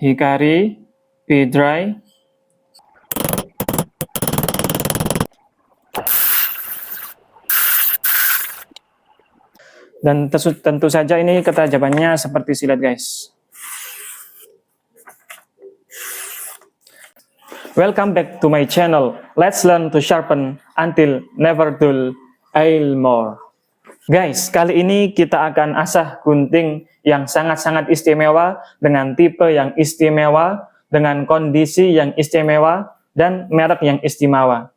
Hikari, P-Dry, dan tentu saja ini ketajamannya seperti silet guys. Welcome back to my channel. Let's learn to sharpen until never dull more. Guys, kali ini kita akan asah gunting yang sangat-sangat istimewa, dengan tipe yang istimewa, dengan kondisi yang istimewa, dan merek yang istimewa.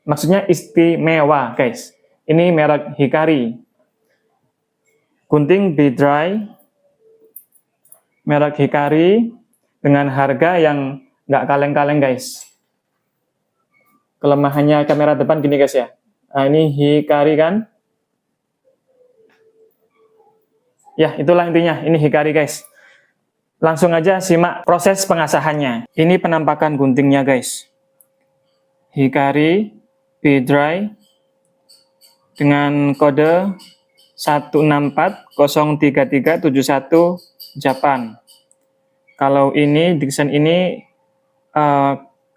Maksudnya istimewa guys. Ini merek Hikari. Gunting P-Dry, merek Hikari, dengan harga yang nggak kaleng-kaleng guys. Kelemahannya kamera depan gini guys ya. Nah, ini Hikari kan. Ya, itulah intinya. Ini Hikari guys. Langsung aja simak proses pengasahannya. Ini penampakan guntingnya guys. Hikari P-Dry dengan kode 164-03371 Japan. Kalau ini desain ini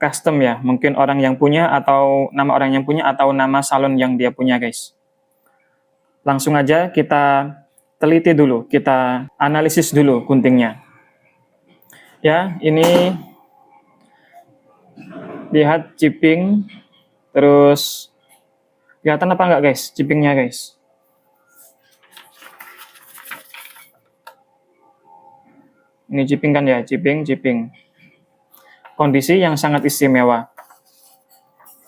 custom ya, mungkin orang yang punya atau nama orang yang punya atau nama salon yang dia punya guys. Langsung aja kita teliti dulu, kita analisis dulu guntingnya. Ya, ini lihat chipping, terus kelihatan apa enggak guys, chippingnya guys. Ini chipping kan ya, chipping. Kondisi yang sangat istimewa.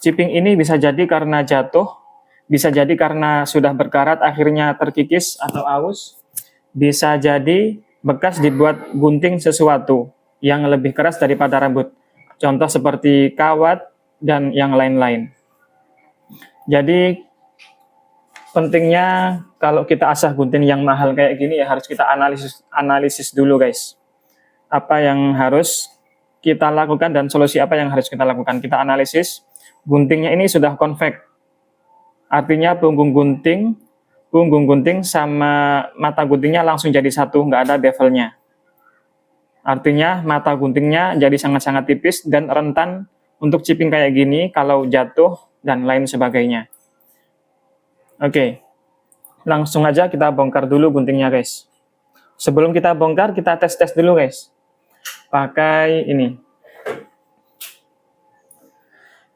Chipping ini bisa jadi karena jatuh, bisa jadi karena sudah berkarat akhirnya terkikis atau aus, bisa jadi bekas dibuat gunting sesuatu yang lebih keras daripada rambut. Contoh seperti kawat dan yang lain-lain. Jadi pentingnya kalau kita asah gunting yang mahal kayak gini ya harus kita analisis dulu guys. Apa yang harus kita lakukan dan solusi apa yang harus kita lakukan. Kita analisis, guntingnya ini sudah konveks. Artinya punggung gunting sama mata guntingnya langsung jadi satu, nggak ada bevelnya. Artinya mata guntingnya jadi sangat-sangat tipis dan rentan untuk chipping kayak gini kalau jatuh dan lain sebagainya. Oke, langsung aja kita bongkar dulu guntingnya guys. Sebelum kita bongkar, kita tes dulu guys. Pakai ini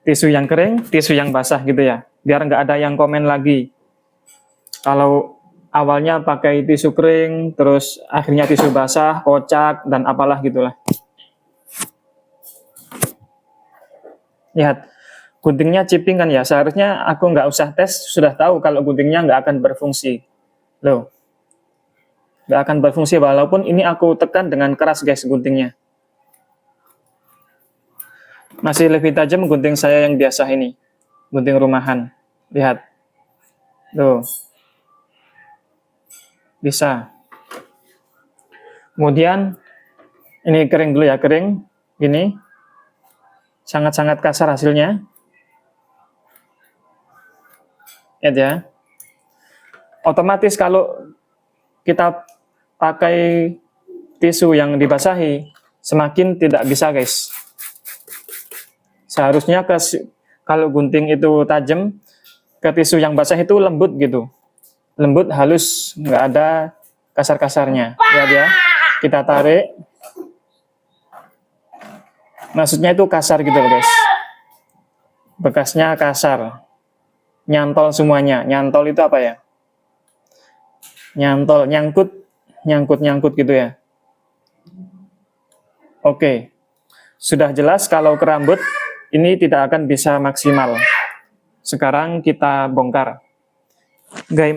tisu yang kering, tisu yang basah gitu ya, biar nggak ada yang komen lagi kalau awalnya pakai tisu kering terus akhirnya tisu basah, kocak dan apalah gitulah. Lihat guntingnya chipping kan ya, seharusnya aku nggak usah tes, sudah tahu kalau guntingnya nggak akan berfungsi loh, nggak akan berfungsi walaupun ini aku tekan dengan keras guys guntingnya. Masih lebih tajam gunting saya yang biasa ini, gunting rumahan. Lihat, tuh, bisa. Kemudian ini kering dulu ya, kering, gini, sangat-sangat kasar hasilnya. Lihat ya. Otomatis kalau kita pakai tisu yang dibasahi, semakin tidak bisa guys. Seharusnya kalau gunting itu tajam, ke tisu yang basah itu lembut gitu. Lembut, halus, nggak ada kasar-kasarnya. Lihat ya, kita tarik. Maksudnya itu kasar gitu loh guys. Bekasnya kasar. Nyantol semuanya. Nyantol itu apa ya? Nyantol, nyangkut gitu ya. Oke. Sudah jelas kalau ke rambut, ini tidak akan bisa maksimal. Sekarang kita bongkar.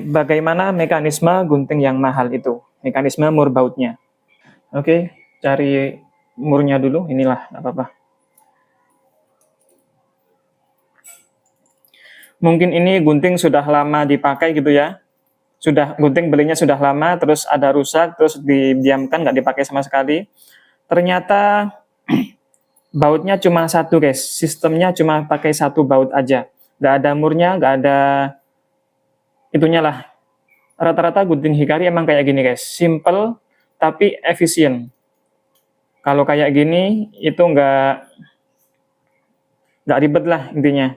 Bagaimana mekanisme gunting yang mahal itu? Mekanisme mur bautnya. Oke, cari murnya dulu. Inilah, nggak apa-apa. Mungkin ini gunting sudah lama dipakai gitu ya. Gunting belinya sudah lama, terus ada rusak, terus didiamkan, nggak dipakai sama sekali. Ternyata bautnya cuma satu guys, sistemnya cuma pakai satu baut aja, nggak ada murnya, nggak ada itunya lah. Rata-rata gunting Hikari emang kayak gini guys, simple tapi efisien. Kalau kayak gini itu nggak ribet lah intinya.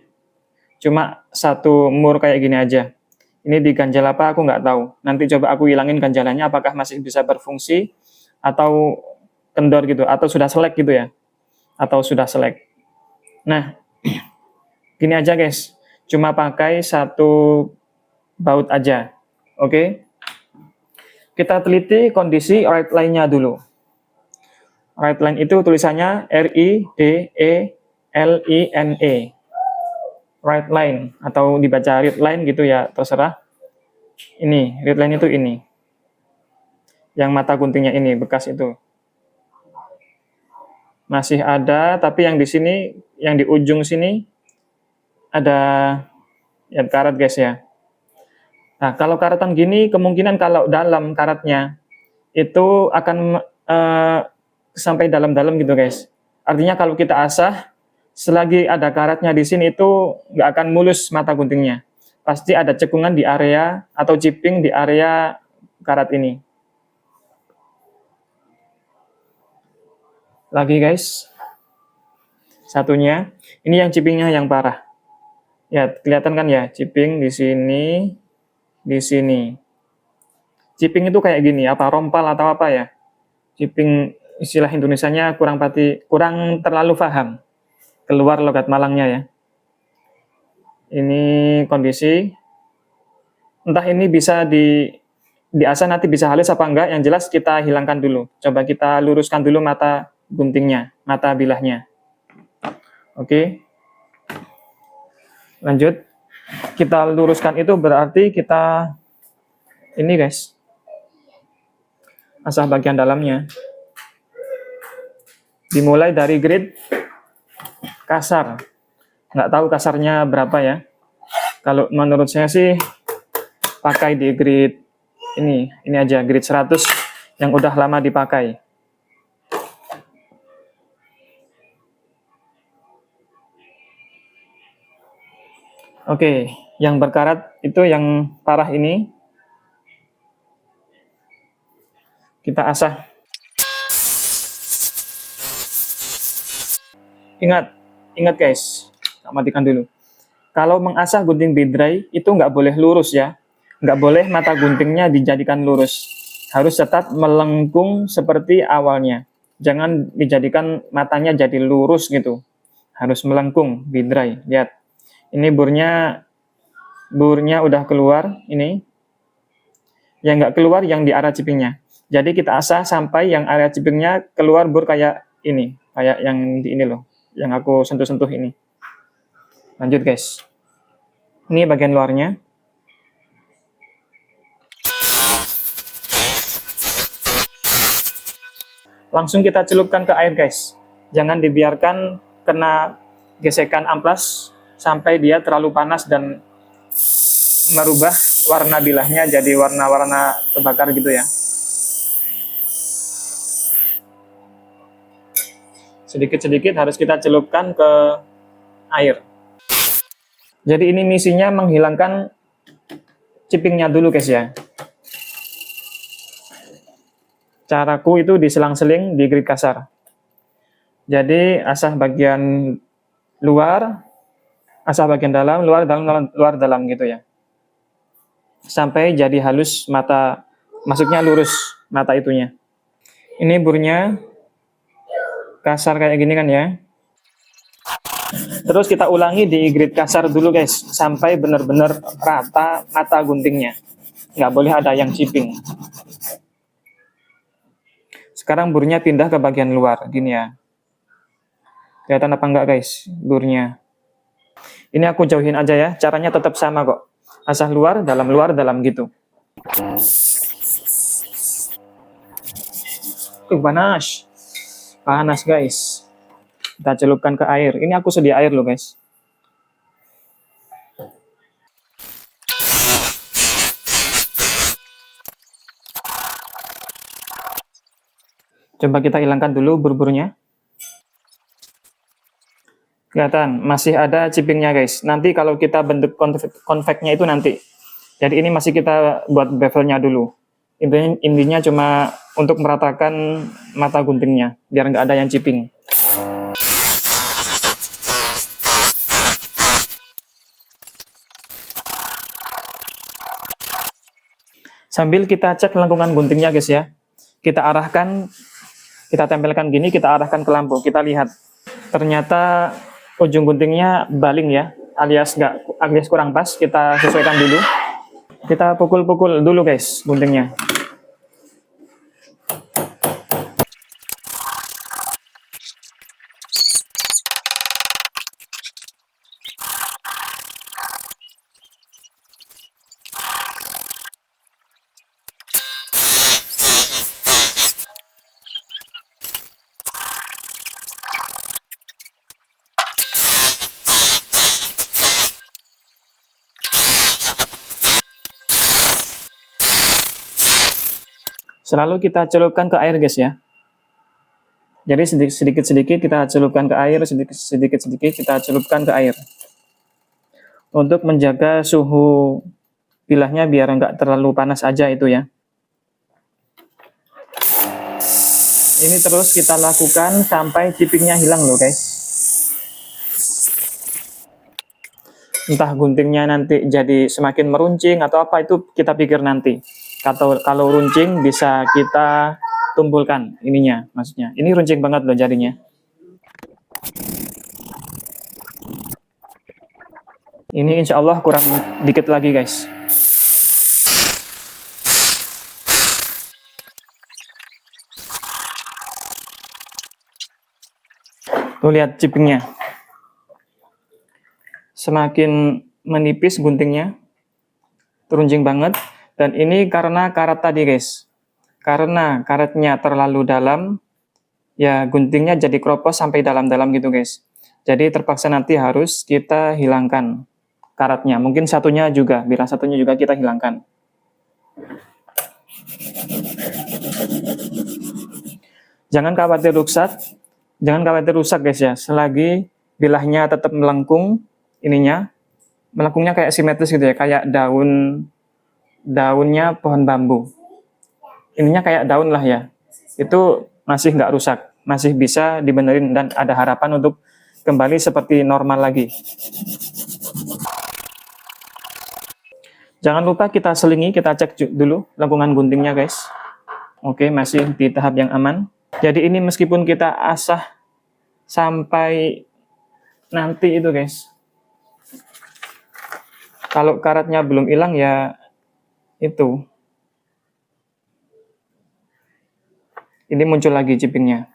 Cuma satu mur kayak gini aja. Ini diganjal apa aku nggak tahu. Nanti coba aku hilangin ganjalannya apakah masih bisa berfungsi atau kendor gitu atau sudah selek gitu ya. Atau sudah selek. Nah, gini aja guys. Cuma pakai satu baut aja. Oke. Kita teliti kondisi right line-nya dulu. Right line itu tulisannya RIDELINE. Right line atau dibaca read line gitu ya, terserah. Ini, read line itu ini. Yang mata guntingnya ini bekas itu. Masih ada, tapi yang di sini, yang di ujung sini ada ya karat guys ya. Nah, kalau karatan gini kemungkinan kalau dalam karatnya itu akan sampai dalam-dalam gitu guys. Artinya kalau kita asah, selagi ada karatnya di sini itu nggak akan mulus mata guntingnya. Pasti ada cekungan di area atau chipping di area karat ini. Lagi guys, satunya, ini yang chippingnya yang parah. Ya kelihatan kan ya, chipping di sini, di sini. Chipping itu kayak gini, apa rompal atau apa ya? Chipping istilah Indonesianya kurang terlalu paham. Keluar logat Malangnya ya. Ini kondisi. Entah ini bisa diasah nanti bisa halus apa enggak, yang jelas kita hilangkan dulu. Coba kita luruskan dulu mata guntingnya, mata bilahnya. Oke. Lanjut. Kita luruskan itu berarti kita ini guys. Asah bagian dalamnya. Dimulai dari grid kasar. Nggak tahu kasarnya berapa ya. Kalau menurut saya sih pakai di grid ini aja, grid 100 yang udah lama dipakai. Oke, yang berkarat itu yang parah ini kita asah. Ingat guys, matikan dulu. Kalau mengasah gunting bidrai itu nggak boleh lurus ya, nggak boleh mata guntingnya dijadikan lurus, harus tetap melengkung seperti awalnya. Jangan dijadikan matanya jadi lurus gitu, harus melengkung bidrai. Lihat, ini burnya udah keluar ini, yang nggak keluar yang di area chippingnya. Jadi kita asah sampai yang area chippingnya keluar bur kayak ini, kayak yang di ini loh, yang aku sentuh-sentuh ini. Lanjut guys. Ini bagian luarnya. Langsung kita celupkan ke air guys. Jangan dibiarkan kena gesekan amplas sampai dia terlalu panas dan merubah warna bilahnya jadi warna-warna terbakar gitu ya. Sedikit-sedikit harus kita celupkan ke air. Jadi ini misinya menghilangkan chippingnya dulu guys ya. Caraku itu diselang-seling di grid kasar. Jadi asah bagian luar, asah bagian dalam, luar dalam gitu ya. Sampai jadi halus mata, masuknya lurus mata itunya. Ini burnya kasar kayak gini kan ya. Terus kita ulangi di grid kasar dulu guys, sampai benar-benar rata mata guntingnya. Nggak boleh ada yang chipping. Sekarang burnya pindah ke bagian luar, gini ya. Kelihatan apa enggak guys, burnya. Ini aku jauhin aja ya, caranya tetap sama kok. Asah luar, dalam gitu. Panas. Panas guys. Kita celupkan ke air. Ini aku sedia air loh guys. Coba kita hilangkan dulu bur-burnya. Kelihatan, masih ada chippingnya guys. Nanti kalau kita bentuk konveknya itu nanti. Jadi ini masih kita buat bevelnya dulu. Intinya cuma untuk meratakan mata guntingnya, biar nggak ada yang chipping. Sambil kita cek lengkungan guntingnya guys ya, kita arahkan, kita tempelkan gini, kita arahkan ke lampu, kita lihat. Ternyata ujung guntingnya baling ya, alias kurang pas, kita sesuaikan dulu. Kita pukul-pukul dulu guys guntingnya. Selalu kita celupkan ke air guys ya. Jadi sedikit-sedikit kita celupkan ke air, sedikit-sedikit kita celupkan ke air. Untuk menjaga suhu bilahnya biar nggak terlalu panas aja itu ya. Ini terus kita lakukan sampai chippingnya hilang loh guys. Entah guntingnya nanti jadi semakin meruncing atau apa itu kita pikir nanti. Kalau runcing bisa kita tumpulkan ininya, maksudnya. Ini runcing banget loh jarinya. Ini insya Allah kurang dikit lagi guys. Tuh lihat chippingnya. Semakin menipis guntingnya, runcing banget. Dan ini karena karat tadi guys. Karena karetnya terlalu dalam, ya guntingnya jadi kropos sampai dalam-dalam gitu guys. Jadi terpaksa nanti harus kita hilangkan karatnya. Mungkin satunya juga, bila satunya juga kita hilangkan. Jangan khawatir rusak guys ya. Selagi bilahnya tetap melengkung, melengkungnya kayak simetris gitu ya, kayak daunnya pohon bambu. Ininya kayak daun lah ya. Itu masih nggak rusak, masih bisa dibenerin dan ada harapan untuk kembali seperti normal lagi. Jangan lupa kita selingi, kita cek dulu lengkungan guntingnya guys. Oke, masih di tahap yang aman. Jadi ini meskipun kita asah sampai nanti itu guys, kalau karatnya belum hilang ya itu. Ini muncul lagi chippingnya.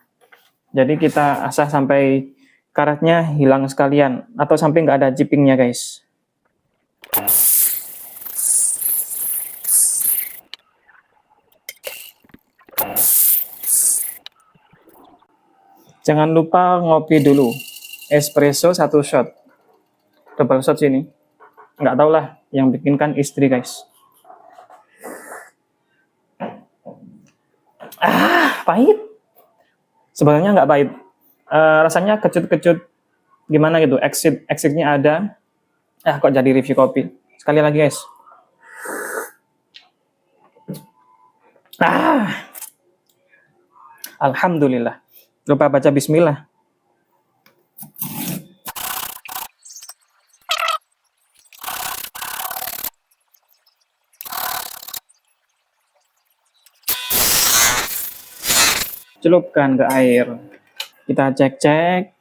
Jadi kita asah sampai karatnya hilang sekalian atau sampai nggak ada chippingnya guys. Jangan lupa ngopi dulu. Espresso 1 shot. Double shot sini. Nggak tahu lah, yang bikinkan istri guys. Pahit. Sebenarnya nggak pahit. Rasanya kecut-kecut gimana gitu. Exitnya ada. Kok jadi review kopi. Sekali lagi guys. Alhamdulillah. Lupa baca bismillah. Celupkan ke air. Kita cek-cek.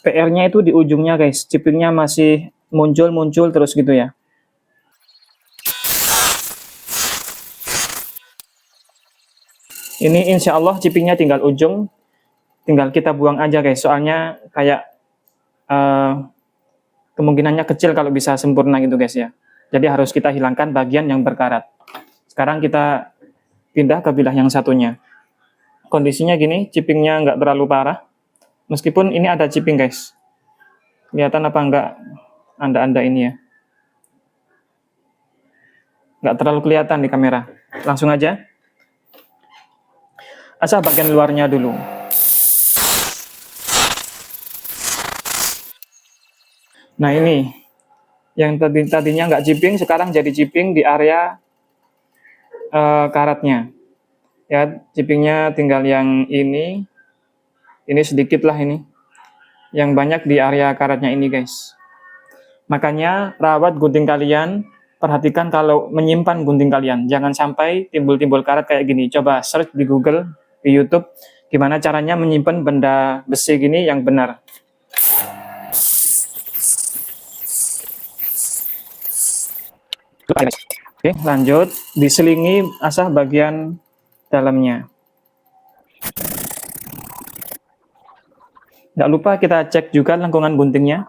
PR-nya itu di ujungnya guys. Chippingnya masih muncul terus gitu ya. Ini insya Allah chippingnya tinggal ujung, tinggal kita buang aja guys. Soalnya kayak kemungkinannya kecil kalau bisa sempurna gitu guys ya. Jadi harus kita hilangkan bagian yang berkarat. Sekarang kita pindah ke bilah yang satunya. Kondisinya gini, chippingnya nggak terlalu parah. Meskipun ini ada chipping guys. Kelihatan apa enggak anda ini ya. Nggak terlalu kelihatan di kamera. Langsung aja. Asah bagian luarnya dulu. Nah ini, Yang tadinya nggak jiping, sekarang jadi jiping di area karetnya. Ya, jipingnya tinggal yang ini sedikit lah ini. Yang banyak di area karetnya ini, guys. Makanya rawat gunting kalian, perhatikan kalau menyimpan gunting kalian. Jangan sampai timbul-timbul karet kayak gini. Coba search di Google, di YouTube, gimana caranya menyimpan benda besi gini yang benar. Oke, lanjut. Diselingi asah bagian dalamnya. Nggak lupa kita cek juga lengkungan guntingnya.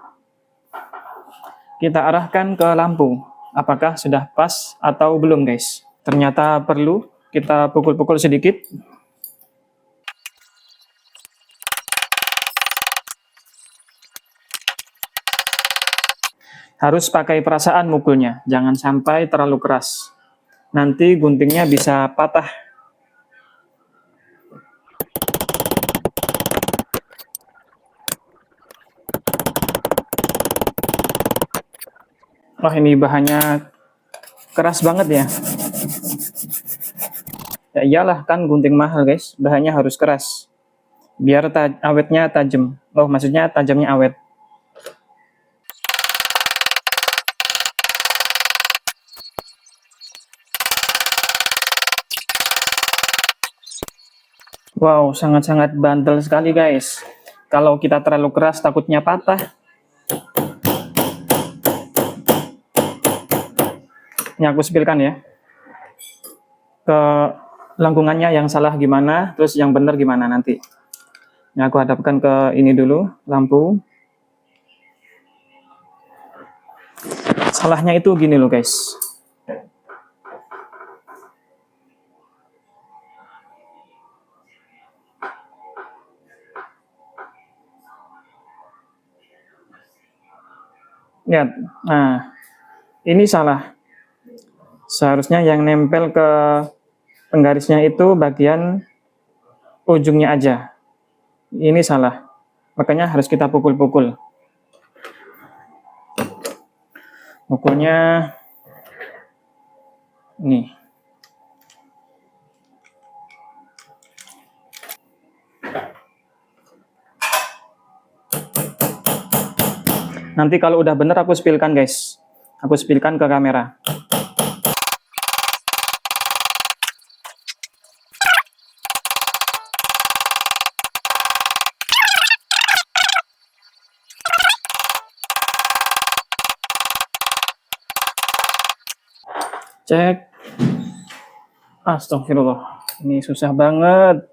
Kita arahkan ke lampu. Apakah sudah pas atau belum, guys? Ternyata perlu kita pukul-pukul sedikit. Harus pakai perasaan mukulnya, jangan sampai terlalu keras. Nanti guntingnya bisa patah. Wah, ini bahannya keras banget ya. Ya iyalah, kan gunting mahal, guys. Bahannya harus keras. Biar awetnya tajam. Oh, maksudnya tajamnya awet. Wow, sangat-sangat bandel sekali, guys. Kalau kita terlalu keras, takutnya patah. Ini aku spillkan ya. Ke lengkungannya yang salah gimana, terus yang benar gimana nanti. Ini aku hadapkan ke ini dulu, lampu. Salahnya itu gini loh, guys. Lihat, nah ini salah. Seharusnya yang nempel ke penggarisnya itu bagian ujungnya aja. Ini salah. Makanya harus kita pukul-pukul. Pukulnya nih. Nanti kalau udah bener aku spillkan, guys. Aku spillkan ke kamera. Cek. Astagfirullah. Ini susah banget.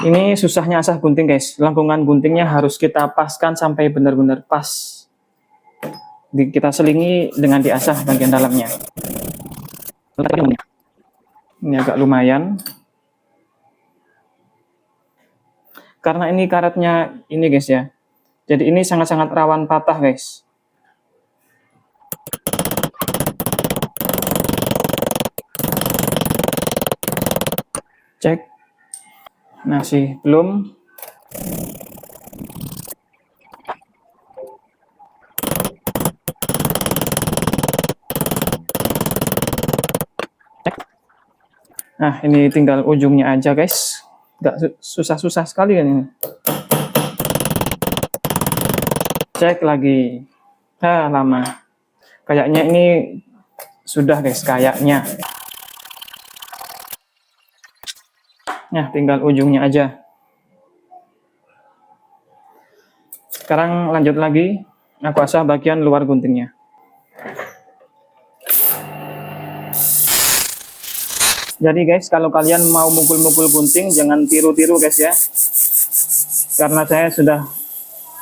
Ini susahnya asah gunting, guys. Lengkungan guntingnya harus kita paskan sampai benar-benar pas. Kita selingi dengan diasah bagian dalamnya. Ini agak lumayan. Karena ini karetnya ini, guys ya. Jadi ini sangat-sangat rawan patah, guys. Cek. Masih belum. Nah, ini tinggal ujungnya aja, guys. Nggak susah-susah sekali kan ini. Cek lagi. Lama. Kayaknya ini sudah, guys, kayaknya. Nah, tinggal ujungnya aja. Sekarang lanjut lagi. Aku asah bagian luar guntingnya. Jadi guys, kalau kalian mau mukul-mukul gunting, jangan tiru-tiru, guys ya. Karena saya sudah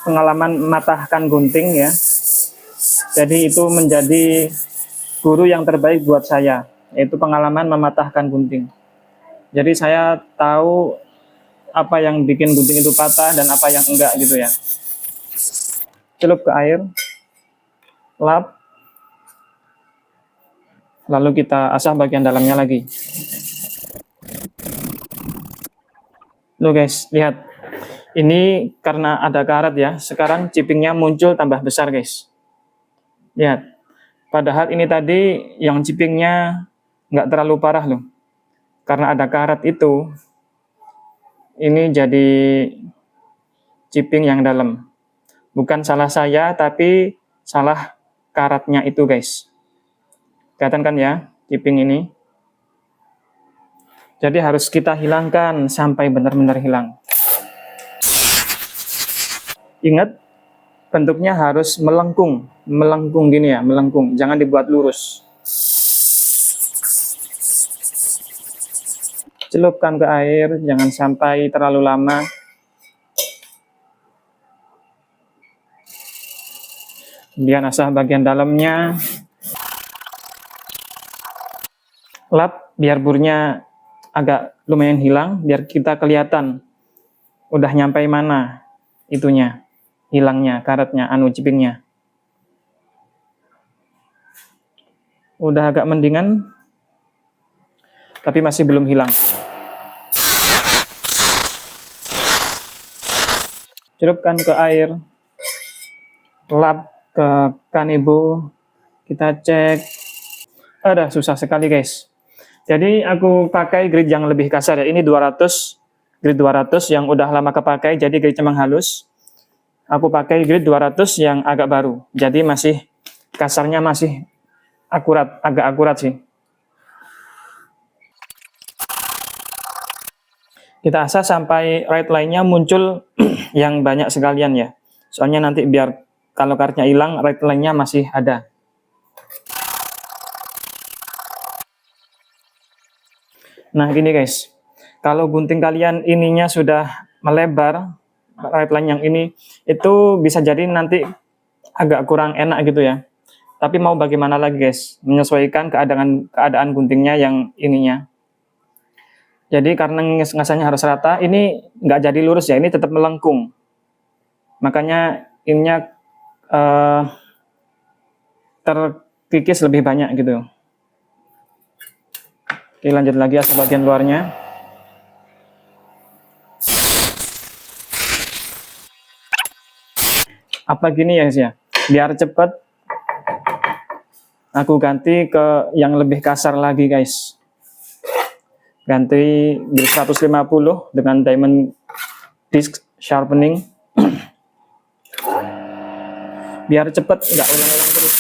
pengalaman mematahkan gunting ya. Jadi itu menjadi guru yang terbaik buat saya, yaitu pengalaman mematahkan gunting. Jadi saya tahu apa yang bikin gunting itu patah dan apa yang enggak gitu ya. Celup ke air, lap, lalu kita asah bagian dalamnya lagi. Loh guys, lihat. Ini karena ada karat ya, sekarang cipingnya muncul tambah besar guys. Lihat, padahal ini tadi yang cipingnya nggak terlalu parah loh. Karena ada karat itu, ini jadi ciping yang dalam. Bukan salah saya, tapi salah karatnya itu guys. Kelihatan kan ya, ciping ini. Jadi harus kita hilangkan sampai benar-benar hilang. Ingat, bentuknya harus melengkung. Melengkung gini ya, melengkung. Jangan dibuat lurus. Celupkan ke air, jangan sampai terlalu lama. Kemudian asah bagian dalamnya. Lap biar burnya agak lumayan hilang, biar kita kelihatan udah nyampe mana itunya, hilangnya, karatnya, cipingnya. Udah agak mendingan, tapi masih belum hilang. Celupkan ke air, lap ke kanebo, kita cek. Ada susah sekali guys. Jadi aku pakai grit yang lebih kasar ya. Ini 200, grit 200 yang udah lama kepakai, jadi grit memang halus. Aku pakai grit 200 yang agak baru. Jadi masih kasarnya masih akurat, agak akurat sih. Kita asah sampai right line-nya muncul yang banyak sekalian ya. Soalnya nanti biar kalau karetnya hilang, right line-nya masih ada. Nah gini guys, kalau gunting kalian ininya sudah melebar, right line yang ini, itu bisa jadi nanti agak kurang enak gitu ya. Tapi mau bagaimana lagi guys, menyesuaikan keadaan guntingnya yang ininya. Jadi karena ngasahnya harus rata, ini nggak jadi lurus ya, ini tetap melengkung. Makanya ininya terkikis lebih banyak gitu. Oke, lanjut lagi asal bagian luarnya. Apa gini ya guys ya, biar cepat aku ganti ke yang lebih kasar lagi guys. Ganti grit 150 dengan diamond disc sharpening. Biar cepet, nggak ulang-ulang terus.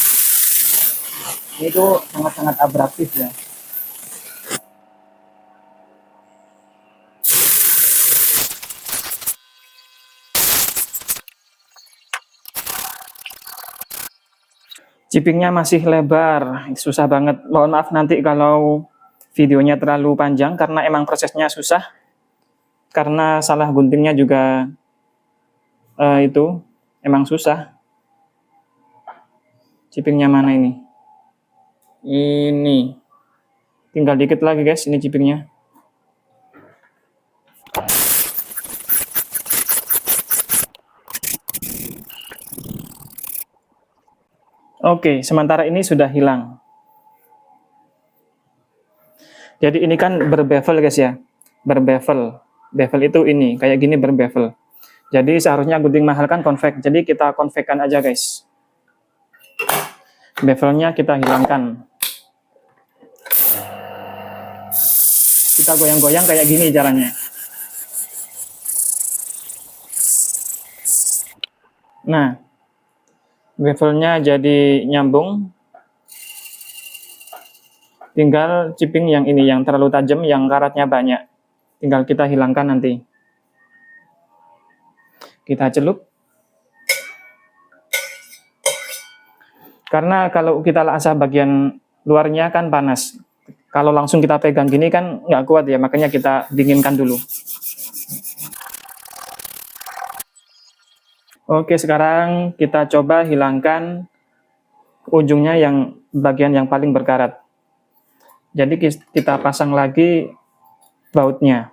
Ini tuh sangat-sangat abraktif ya. Cipingnya masih lebar, susah banget. Mohon maaf nanti kalau videonya terlalu panjang karena emang prosesnya susah. Karena salah guntingnya juga itu emang susah. Cipingnya mana ini? Ini. Tinggal dikit lagi guys, ini cipingnya. Oke, sementara ini sudah hilang. Jadi ini kan berbevel guys ya. Berbevel. Bevel itu ini, kayak gini berbevel. Jadi seharusnya gunting mahal kan konvek. Jadi kita konvekkan aja guys. Bevelnya kita hilangkan. Kita goyang-goyang kayak gini caranya. Nah, bevelnya jadi nyambung. Tinggal ciping yang ini, yang terlalu tajam, yang karatnya banyak. Tinggal kita hilangkan nanti. Kita celup. Karena kalau kita asah bagian luarnya kan panas. Kalau langsung kita pegang gini kan nggak kuat ya, makanya kita dinginkan dulu. Oke, sekarang kita coba hilangkan ujungnya yang bagian yang paling berkarat. Jadi kita pasang lagi bautnya.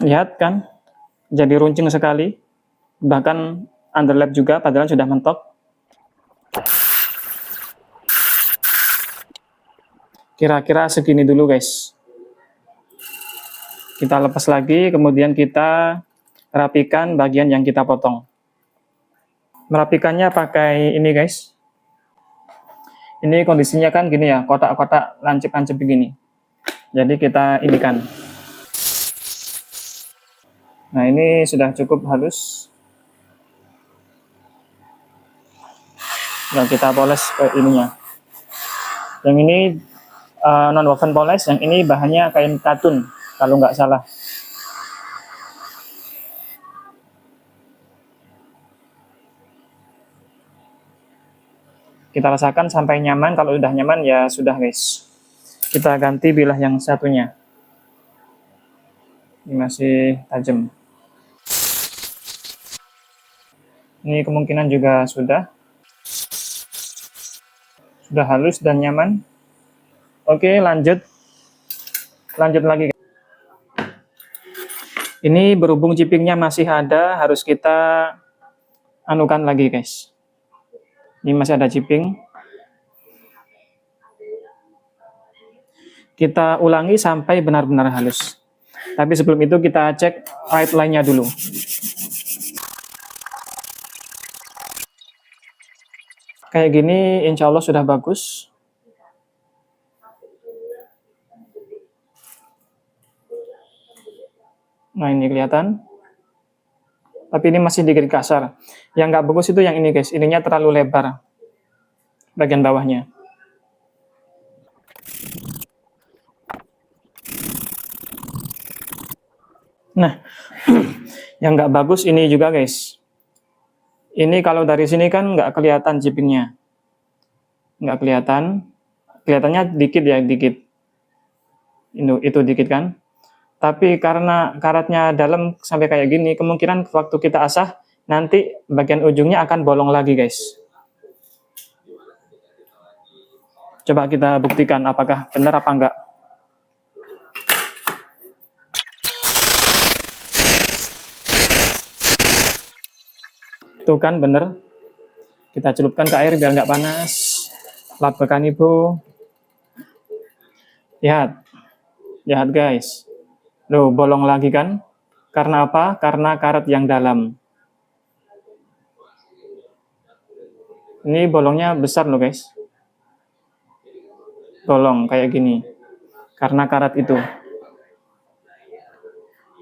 Lihat kan, jadi runcing sekali, bahkan underlap juga, padahal sudah mentok. Kira-kira segini dulu guys. Kita lepas lagi, kemudian kita rapikan bagian yang kita potong. Merapikannya pakai ini guys. Ini kondisinya kan gini ya, kotak-kotak lancip-lancip begini. Jadi kita inikan. Nah ini sudah cukup halus. Nah kita poles ke ininya. Yang ini non woven poles, yang ini bahannya kain katun kalau nggak salah. Kita rasakan sampai nyaman. Kalau udah nyaman ya sudah guys. Kita ganti bilah yang satunya. Ini masih tajam. Ini kemungkinan juga sudah halus dan nyaman. Oke, lanjut lagi. Ini berhubung cipingnya masih ada, harus kita anukan lagi guys. Ini masih ada ciping. Kita ulangi sampai benar-benar halus. Tapi sebelum itu kita cek right line-nya dulu. Kayak gini insya Allah sudah bagus. Nah ini kelihatan. Tapi ini masih dikit kasar. Yang nggak bagus itu yang ini guys. Ininya terlalu lebar. Bagian bawahnya. Nah, yang nggak bagus ini juga guys. Ini kalau dari sini kan nggak kelihatan cipingnya. Nggak kelihatan. Kelihatannya dikit ya, dikit. Itu dikit kan. Tapi karena karatnya dalam sampai kayak gini, kemungkinan waktu kita asah, nanti bagian ujungnya akan bolong lagi guys. Coba kita buktikan apakah benar apa enggak. Tuh kan bener. Kita celupkan ke air biar nggak panas. Lapekan ibu. Lihat guys. Loh, bolong lagi kan? Karena apa? Karena karat yang dalam. Ini bolongnya besar loh guys. Bolong kayak gini. Karena karat itu.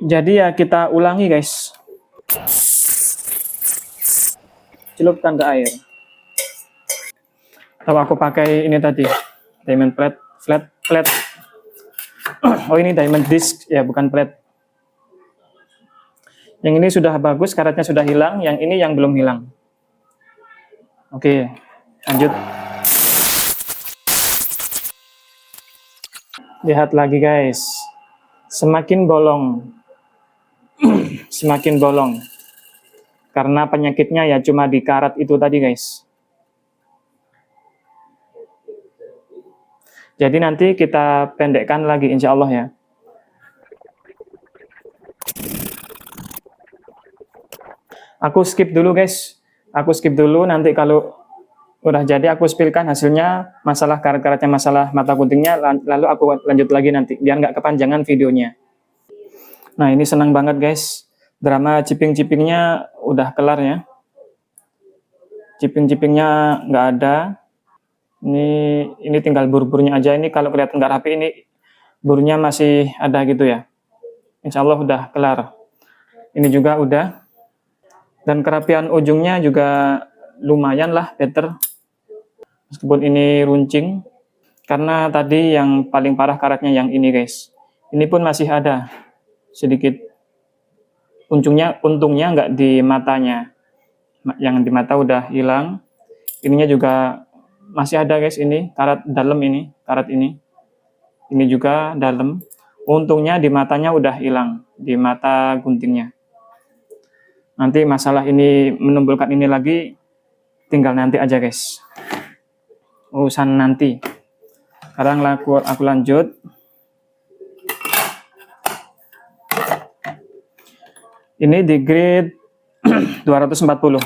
Jadi ya kita ulangi guys. Celupkan ke air. Atau aku pakai ini tadi. Diamond flat. Oh ini diamond disc ya, bukan flat. Yang ini sudah bagus, karatnya sudah hilang. Yang ini yang belum hilang. Oke, lanjut. Lihat lagi guys. Semakin bolong. Semakin bolong. Karena penyakitnya ya cuma di karat itu tadi guys. Jadi nanti kita pendekkan lagi insya Allah ya. Aku skip dulu guys. Aku skip dulu, nanti kalau udah jadi aku spillkan hasilnya, masalah karat-karatnya, masalah mata guntingnya, lalu aku lanjut lagi nanti, biar nggak kepanjangan videonya. Nah ini senang banget guys. Drama ciping-cipingnya udah kelar ya. Ciping-cipingnya nggak ada. Ini tinggal bur-burnya aja. Ini kalau kelihatan nggak rapi, ini burnya masih ada gitu ya. Insya Allah udah kelar. Ini juga udah. Dan kerapian ujungnya juga lumayan lah, better. Meskipun ini runcing. Karena tadi yang paling parah karatnya yang ini guys. Ini pun masih ada sedikit. Untungnya nggak di matanya. Yang di mata udah hilang. Ininya juga masih ada guys, ini karat dalam, ini karat ini juga dalam. Untungnya di matanya udah hilang, di mata guntingnya. Nanti masalah ini menimbulkan ini lagi, tinggal nanti aja guys, urusan nanti. Sekarang aku lanjut. Ini di grid 240.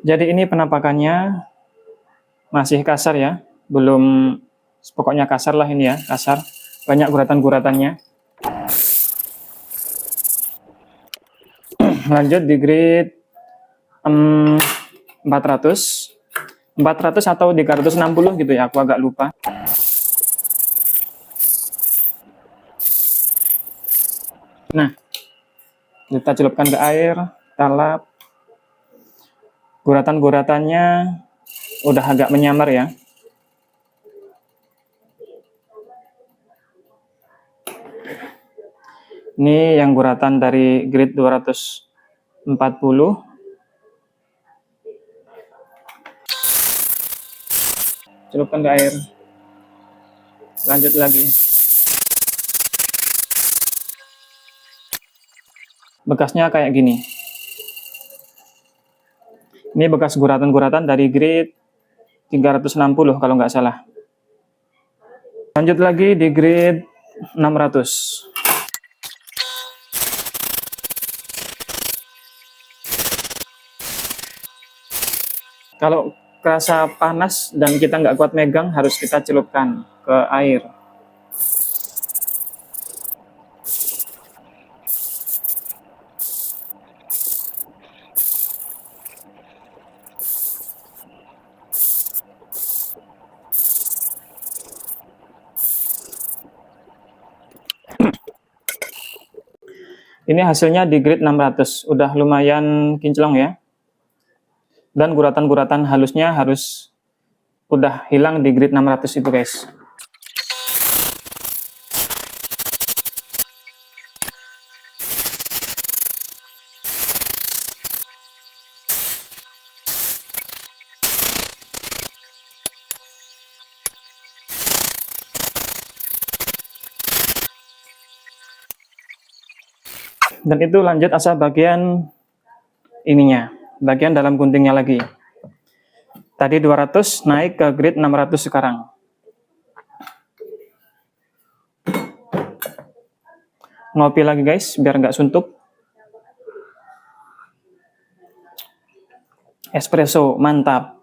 Jadi ini penampakannya masih kasar ya, belum, pokoknya kasar lah ini ya, kasar. Banyak guratan-guratannya. Lanjut di grid 400 atau 360 gitu ya, aku agak lupa. Nah, kita celupkan ke air, kita lap. Guratan-guratannya udah agak menyamar ya. Ini yang guratan dari grid 240. Celupkan ke air. Lanjut lagi. Bekasnya kayak gini. Ini bekas guratan-guratan dari grid 360 kalau nggak salah. Lanjut lagi di grid 600. Kalau kerasa panas dan kita nggak kuat megang, harus kita celupkan ke air. Ini hasilnya di grid 600, udah lumayan kinclong ya. Dan guratan-guratan halusnya harus udah hilang di grid 600 itu guys. Dan itu lanjut asal bagian ininya, bagian dalam guntingnya lagi. Tadi 200 naik ke grid 600 sekarang. Ngopi lagi guys, biar nggak suntuk. Espresso, mantap.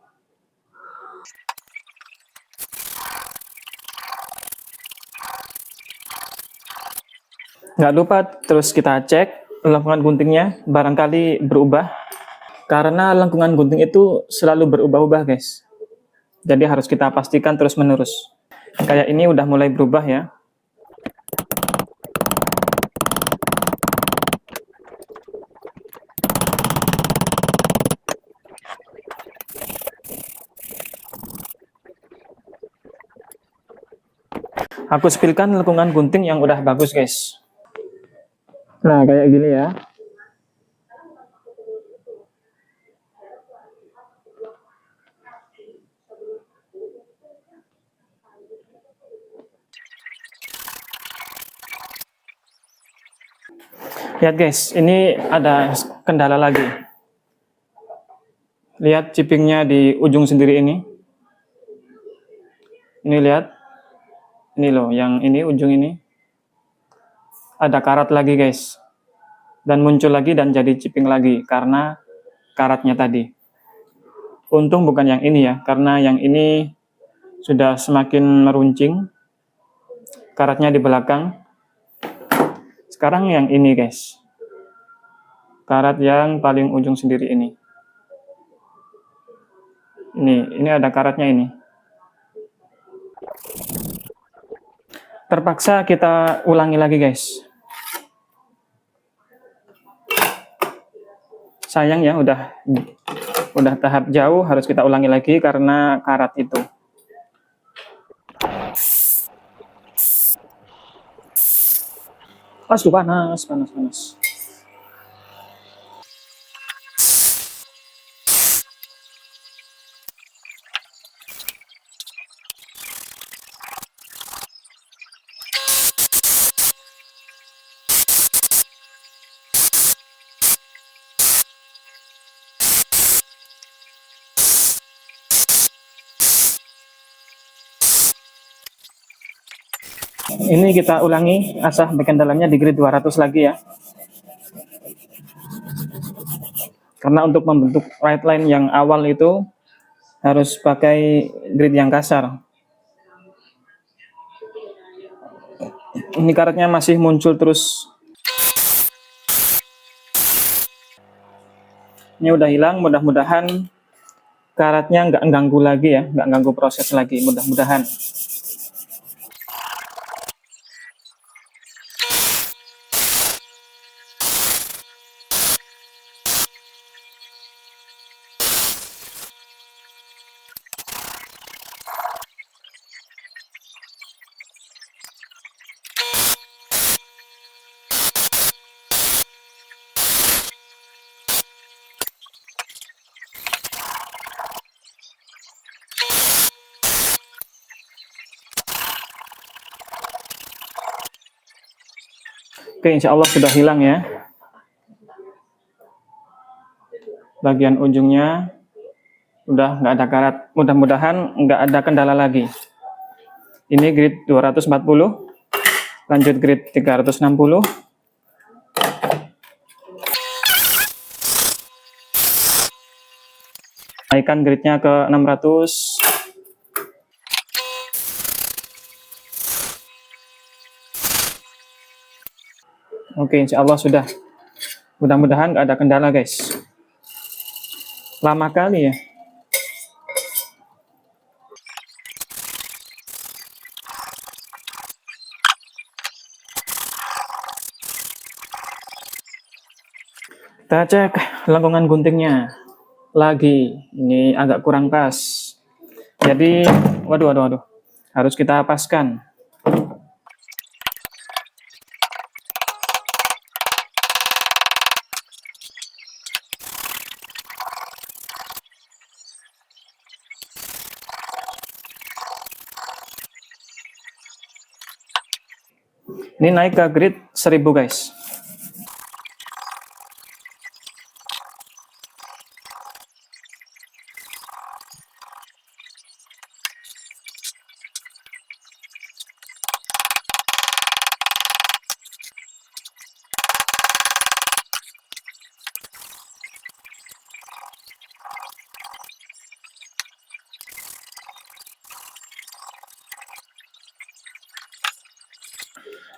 Nggak lupa terus kita cek lengkungan guntingnya, barangkali berubah. Karena lengkungan gunting itu selalu berubah-ubah guys. Jadi harus kita pastikan terus-menerus. Kayak ini udah mulai berubah ya. Aku spillkan lengkungan gunting yang udah bagus guys. Nah, kayak gini ya. Lihat guys, ini ada kendala lagi. Lihat chippingnya di ujung sendiri ini. Ini lihat. Ini loh, yang ini ujung ini. Ada karat lagi guys. Dan muncul lagi dan jadi chipping lagi karena karatnya tadi. Untung bukan yang ini ya, karena yang ini sudah semakin meruncing. Karatnya di belakang. Sekarang yang ini guys. Karat yang paling ujung sendiri ini. Ini ada karatnya ini. Terpaksa kita ulangi lagi guys. Sayang ya, udah tahap jauh, harus kita ulangi lagi karena karat itu. Panas. Ini kita ulangi asah bagian dalamnya di grid 200 lagi ya. Karena untuk membentuk right line yang awal itu harus pakai grid yang kasar. Ini karetnya masih muncul terus. Ini udah hilang, mudah-mudahan karetnya nggak ganggu lagi ya, nggak ganggu proses lagi, mudah-mudahan. Oke, insya Allah sudah hilang ya. Bagian ujungnya udah nggak ada karat. Mudah-mudahan nggak ada kendala lagi. Ini grid 240, lanjut grid 360. Naikkan gridnya ke 600. Oke, insya Allah sudah. Mudah-mudahan nggak ada kendala, guys. Lama kali ya. Kita cek lengkungan guntingnya. Lagi, ini agak kurang pas. Jadi, waduh. Harus kita paskan. Ini naik ke grid 1000 guys.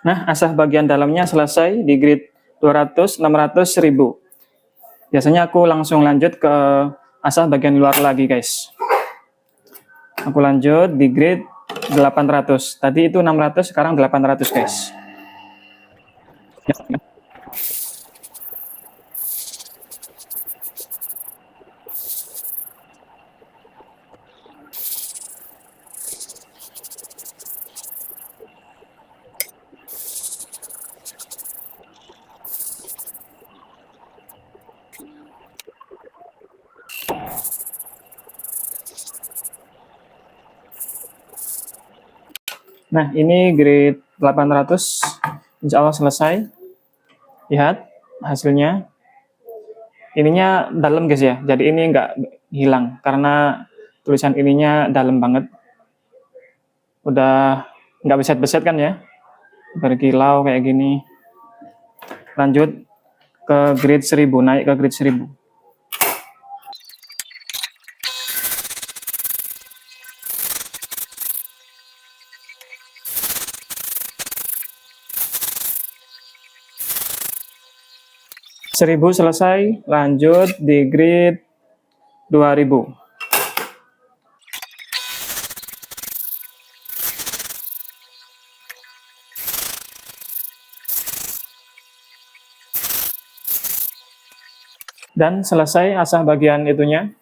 Nah, asah bagian dalamnya selesai di grid 200, 600, 1000. Biasanya aku langsung lanjut ke asah bagian luar lagi, guys. Aku lanjut di grid 800. Tadi itu 600, sekarang 800, guys. Ya. 'Nah, ini grade 800, insya Allah selesai. Lihat hasilnya. Ininya dalam guys ya, jadi ini nggak hilang karena tulisan ininya dalam banget. Udah nggak beset-beset kan ya, berkilau kayak gini. Lanjut ke grade 1000, naik ke grade 1000. Seribu selesai, lanjut di grid 2000. Dan selesai asah bagian itunya.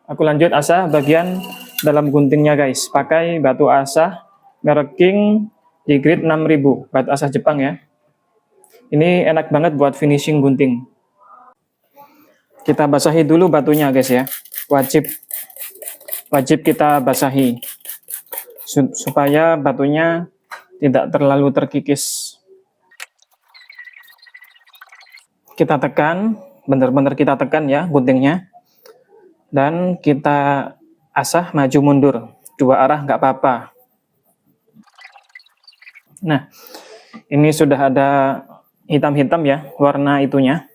Aku lanjut asah bagian dalam guntingnya guys, pakai batu asah merek King di grid 6000, batu asah Jepang ya. Ini enak banget buat finishing gunting. Kita basahi dulu batunya guys ya, wajib kita basahi supaya batunya tidak terlalu terkikis. Kita tekan, benar-benar kita tekan ya guntingnya, dan kita asah maju mundur, dua arah nggak apa-apa. Nah, ini sudah ada hitam-hitam ya warna itunya.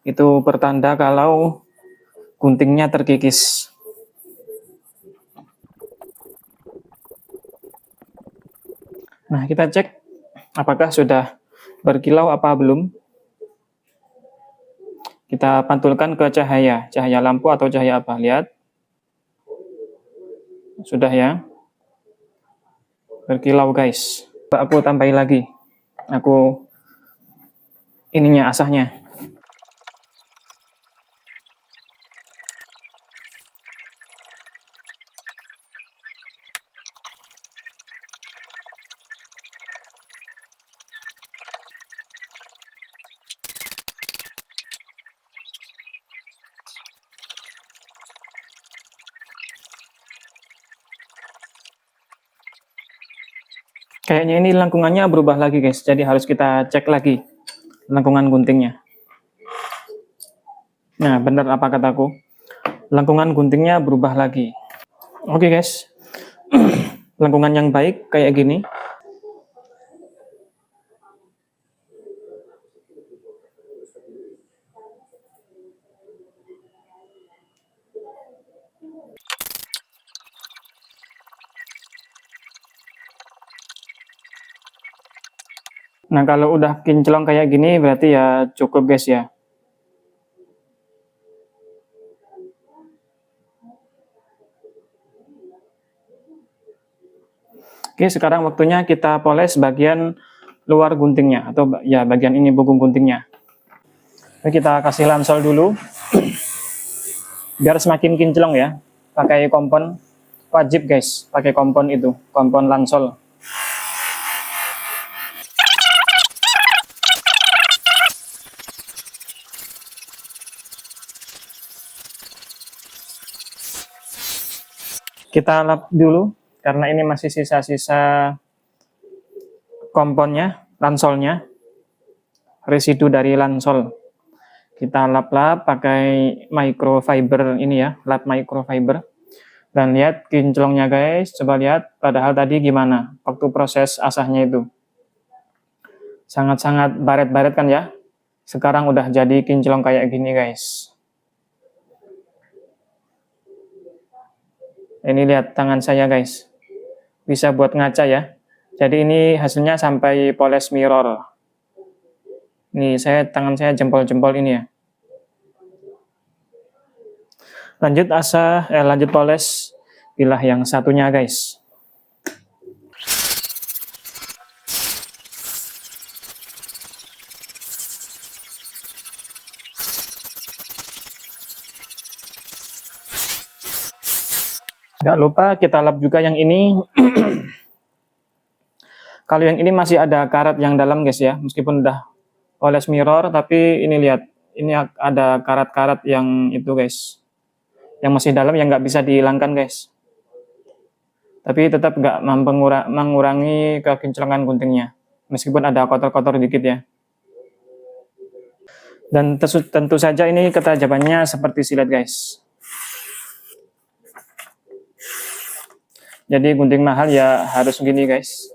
Itu pertanda kalau guntingnya terkikis. Nah, kita cek apakah sudah berkilau apa belum. Kita pantulkan ke cahaya lampu atau cahaya apa. Lihat. Sudah ya. Berkilau guys. Aku tambahin lagi. Aku ininya asahnya. Kayaknya ini lengkungannya berubah lagi guys, jadi harus kita cek lagi lengkungan guntingnya. Nah, benar apa kataku? Lengkungan guntingnya berubah lagi. Oke guys, lengkungan yang baik kayak gini. Nah, kalau udah kinclong kayak gini berarti ya cukup guys ya. Oke, sekarang waktunya kita poles bagian luar guntingnya atau ya bagian ini bungkung guntingnya. Oke, kita kasih lansol dulu biar semakin kinclong ya. Pakai kompon, wajib guys pakai kompon itu, kompon lansol. Kita lap dulu karena ini masih sisa-sisa komponnya, lansolnya, residu dari lansol. Kita lap-lap pakai microfiber ini ya, lap microfiber. Dan lihat kinclongnya guys, coba lihat padahal tadi gimana waktu proses asahnya itu. Sangat-sangat baret-baret kan ya. Sekarang udah jadi kinclong kayak gini guys. Ini lihat tangan saya guys. Bisa buat ngaca ya. Jadi ini hasilnya sampai poles mirror. Nih tangan saya jempol-jempol ini ya. Lanjut poles bilah yang satunya guys. Nggak lupa kita lap juga yang ini. Kalau yang ini masih ada karat yang dalam guys ya, meskipun udah poles mirror, tapi ini lihat, ini ada karat-karat yang itu guys, yang masih dalam yang nggak bisa dihilangkan guys. Tapi tetap nggak mengurangi kekinclongan guntingnya, meskipun ada kotor-kotor dikit ya. Dan tentu saja ini ketajamannya seperti silet guys. Jadi gunting mahal ya harus gini guys.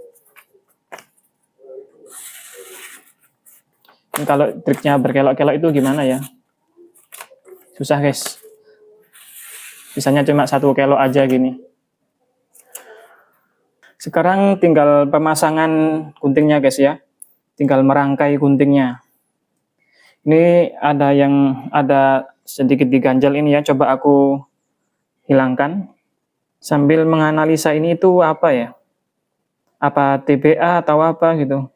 Kalau triknya berkelok-kelok itu gimana ya? Susah guys. Bisanya cuma 1 kelok aja gini. Sekarang tinggal pemasangan guntingnya guys ya. Tinggal merangkai guntingnya. Ini ada sedikit diganjal ini ya. Coba aku hilangkan. Sambil menganalisa ini itu apa ya? Apa TBA atau apa gitu.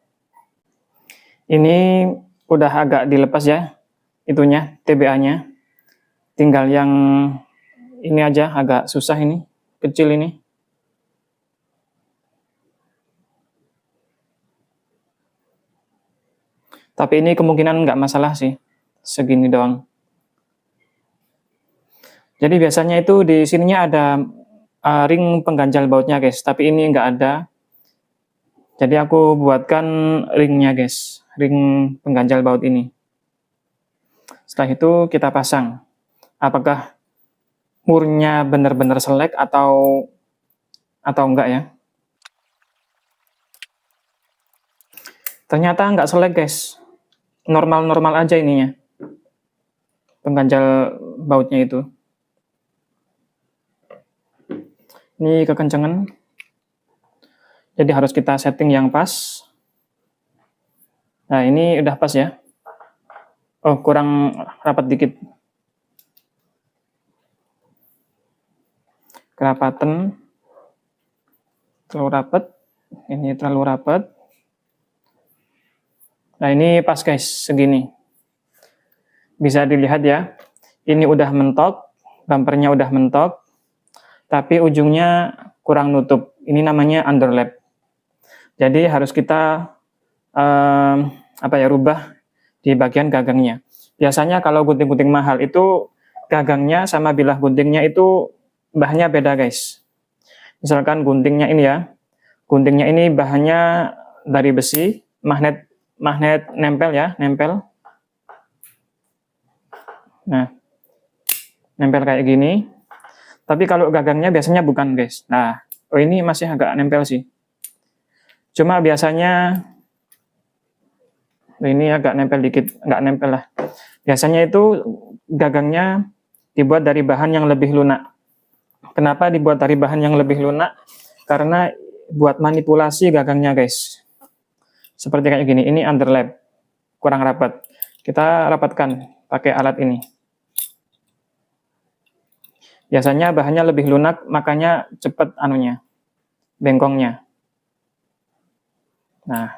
Ini udah agak dilepas ya. Itunya, TBA-nya. Tinggal yang ini aja agak susah ini. Kecil ini. Tapi ini kemungkinan nggak masalah sih, segini doang. Jadi biasanya itu di sininya ada ring pengganjal bautnya guys, tapi ini nggak ada. Jadi aku buatkan ringnya guys, ring pengganjal baut ini. Setelah itu kita pasang. Apakah murnya benar-benar selek atau enggak ya? Ternyata nggak selek guys, normal-normal aja ininya, pengganjal bautnya itu. Ini kekencangan, jadi harus kita setting yang pas. Nah ini udah pas ya. Oh kurang rapat dikit, kerapatan, terlalu rapat, ini terlalu rapat. Nah ini pas guys, segini. Bisa dilihat ya, ini udah mentok, bumpernya udah mentok, tapi ujungnya kurang nutup. Ini namanya underlap. Jadi harus kita rubah di bagian gagangnya. Biasanya kalau gunting-gunting mahal itu gagangnya sama bilah guntingnya itu bahannya beda guys. Misalkan guntingnya ini ya, guntingnya ini bahannya dari besi, magnet nempel ya, nempel. Nah, nempel kayak gini. Tapi kalau gagangnya biasanya bukan guys. Nah, oh ini masih agak nempel sih. Cuma biasanya ini agak nempel dikit, nggak nempel lah. Biasanya itu gagangnya dibuat dari bahan yang lebih lunak. Kenapa dibuat dari bahan yang lebih lunak? Karena buat manipulasi gagangnya guys. Seperti kayak gini, ini underlap, kurang rapat. Kita rapatkan pakai alat ini. Biasanya bahannya lebih lunak, makanya cepat anunya, bengkongnya. Nah,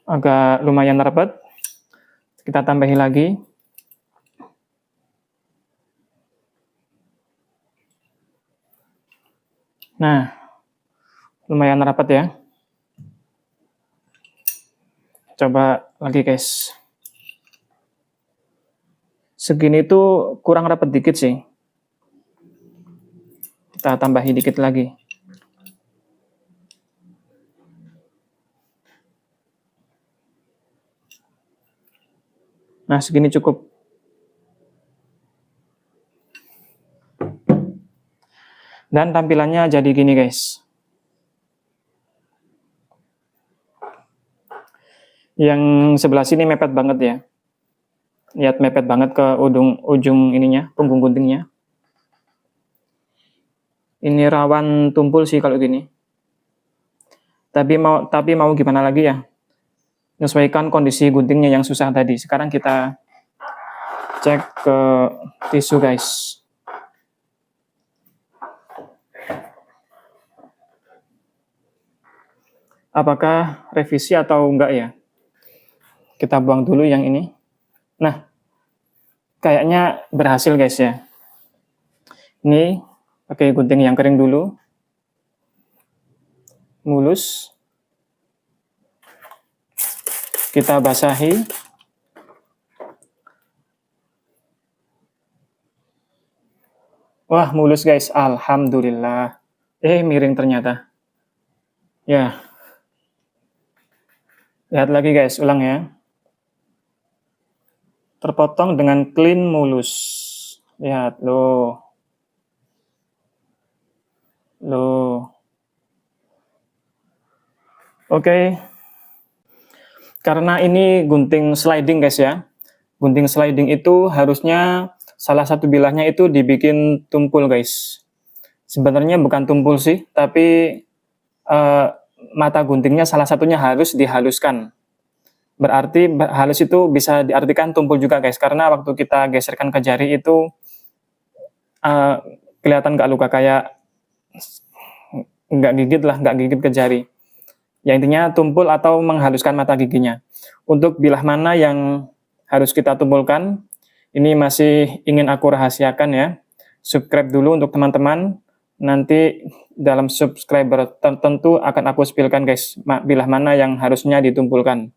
agak lumayan rapat. Kita tambahi lagi. Nah, lumayan rapat ya. Coba lagi guys. Segini tuh kurang rapat dikit sih. Kita tambahi dikit lagi. Nah, segini cukup. Dan tampilannya jadi gini guys. Yang sebelah sini mepet banget ya. Lihat mepet banget ke ujung ininya, punggung guntingnya. Ini rawan tumpul sih kalau gini. Tapi mau gimana lagi ya? Menyesuaikan kondisi guntingnya yang susah tadi. Sekarang kita cek ke tisu guys. Apakah revisi atau enggak ya? Kita buang dulu yang ini. Nah, kayaknya berhasil guys ya. Ini pakai gunting yang kering dulu. Mulus. Kita basahi. Wah, mulus guys. Alhamdulillah. Miring ternyata. Ya. Lihat lagi guys, ulang ya. Terpotong dengan clean mulus. Lihat, loh. Oke. Karena ini gunting sliding guys ya. Gunting sliding itu harusnya salah satu bilahnya itu dibikin tumpul guys. Sebenarnya bukan tumpul sih, tapi mata guntingnya salah satunya harus dihaluskan. Berarti halus itu bisa diartikan tumpul juga guys, karena waktu kita geserkan ke jari itu kelihatan nggak luka, kayak nggak gigit ke jari. Ya intinya tumpul atau menghaluskan mata giginya. Untuk bilah mana yang harus kita tumpulkan, ini masih ingin aku rahasiakan ya. Subscribe dulu untuk teman-teman. Nanti dalam subscriber tertentu akan aku spillkan guys, bilah mana yang harusnya ditumpulkan.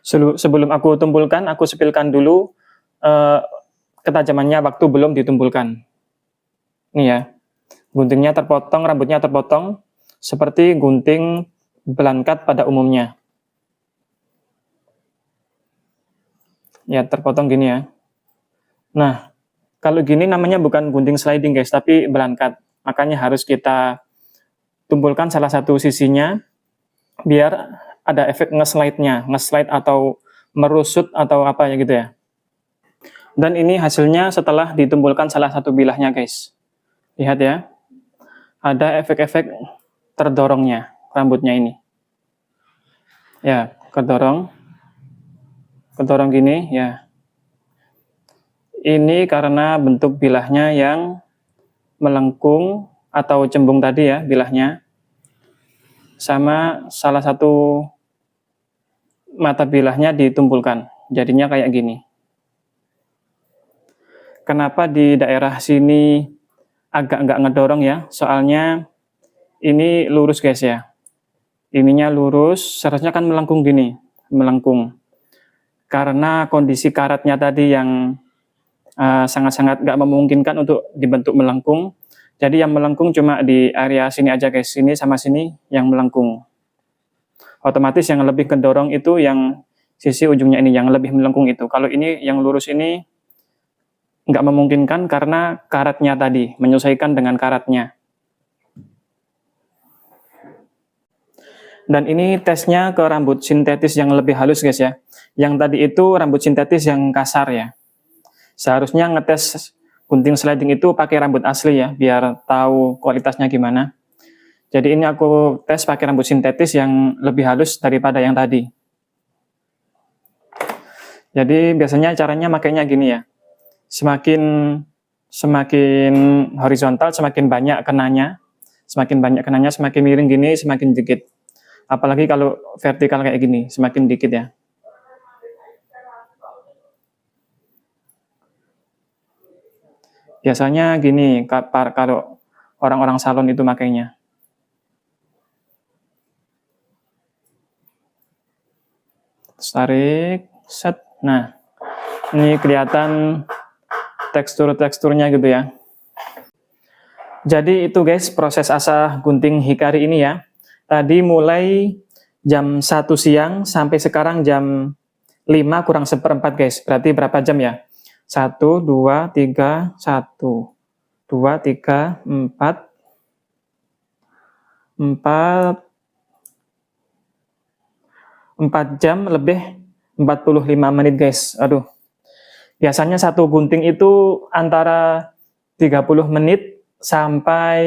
Sebelum aku tumpulkan, aku spillkan dulu ketajamannya waktu belum ditumpulkan. Ini ya, guntingnya terpotong, rambutnya terpotong, seperti gunting belangkat pada umumnya. Ya, terpotong gini ya. Nah, kalau gini namanya bukan gunting sliding guys, tapi belangkat. Makanya harus kita tumpulkan salah satu sisinya biar ada efek nge-slide-nya, nge-slide atau merusut atau apa ya gitu ya. Dan ini hasilnya setelah ditumpulkan salah satu bilahnya guys. Lihat ya, ada efek-efek terdorongnya rambutnya ini. Ya, kedorong gini ya. Ini karena bentuk bilahnya yang melengkung atau cembung tadi ya bilahnya. Sama salah satu mata bilahnya ditumpulkan. Jadinya kayak gini. Kenapa di daerah sini agak nggak ngedorong ya? Soalnya ini lurus guys ya. Ininya lurus, seharusnya kan melengkung gini. Melengkung. Karena kondisi karatnya tadi yang sangat-sangat nggak memungkinkan untuk dibentuk melengkung. Jadi yang melengkung cuma di area sini aja guys, sini sama sini yang melengkung. Otomatis yang lebih kedorong itu yang sisi ujungnya ini, yang lebih melengkung itu. Kalau ini yang lurus ini nggak memungkinkan karena karatnya tadi, menyesuaikan dengan karatnya. Dan ini tesnya ke rambut sintetis yang lebih halus guys ya. Yang tadi itu rambut sintetis yang kasar ya. Seharusnya ngetes gunting sliding itu pakai rambut asli ya, biar tahu kualitasnya gimana. Jadi ini aku tes pakai rambut sintetis yang lebih halus daripada yang tadi. Jadi biasanya caranya makainya gini ya. Semakin horizontal, semakin banyak kenanya. Semakin miring gini, semakin dikit. Apalagi kalau vertikal kayak gini, semakin dikit ya. Biasanya gini, kalau orang-orang salon itu makainya. Tarik, set. Nah, ini kelihatan teksturnya gitu ya. Jadi itu guys, proses asah gunting hikari ini ya. Tadi mulai jam 1 siang sampai sekarang jam 5 kurang seperempat guys. Berarti berapa jam ya? 1, 2, 3, 1, 2, 3, 4, 4 jam lebih 45 menit guys. Aduh. Biasanya satu gunting itu antara 30 menit sampai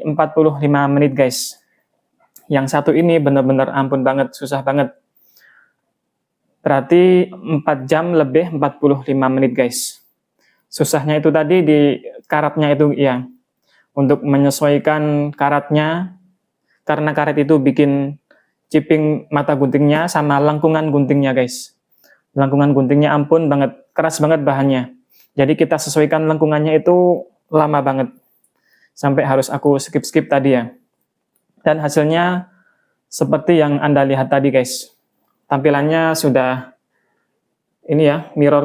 45 menit guys. Yang satu ini benar-benar ampun banget, susah banget. Berarti 4 jam lebih 45 menit guys. Susahnya itu tadi di karatnya itu ya. Untuk menyesuaikan karatnya, karena karet itu bikin chipping mata guntingnya sama lengkungan guntingnya guys. Lengkungan guntingnya ampun banget, keras banget bahannya. Jadi kita sesuaikan lengkungannya itu lama banget. Sampai harus aku skip tadi ya. Dan hasilnya seperti yang Anda lihat tadi guys. Tampilannya sudah ini ya, mirror.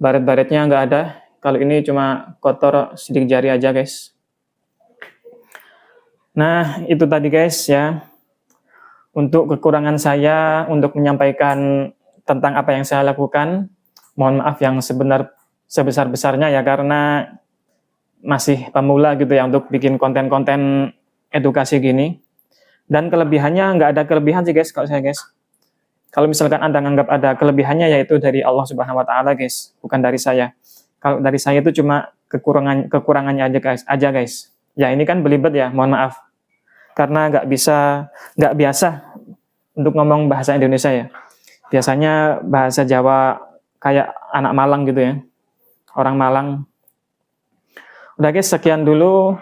Baret-baretnya nggak ada. Kalau ini cuma kotor sidik jari aja guys. Nah, itu tadi guys ya. Untuk kekurangan saya untuk menyampaikan tentang apa yang saya lakukan. Mohon maaf yang sebesar-besarnya ya, karena masih pemula gitu ya untuk bikin konten-konten edukasi gini. Dan kelebihannya nggak ada kelebihan sih guys kalau saya guys. Kalau misalkan Anda nganggap ada kelebihannya, yaitu dari Allah Subhanahu wa taala guys, bukan dari saya. Kalau dari saya itu cuma kekurangannya aja guys. Ya ini kan belibet ya, mohon maaf. Karena nggak biasa untuk ngomong bahasa Indonesia ya. Biasanya bahasa Jawa kayak anak Malang gitu ya. Orang Malang. Udah guys, sekian dulu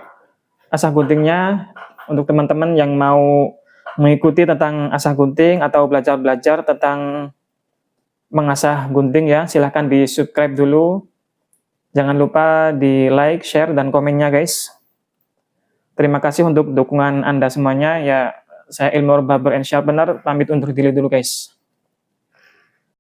asah guntingnya. Untuk teman-teman yang mau mengikuti tentang asah gunting atau belajar tentang mengasah gunting ya, silahkan di subscribe dulu. Jangan lupa di like, share, dan komennya guys. Terima kasih untuk dukungan Anda semuanya ya. Saya Ilmuwar Barber and Sharpener pamit undur diri dulu guys.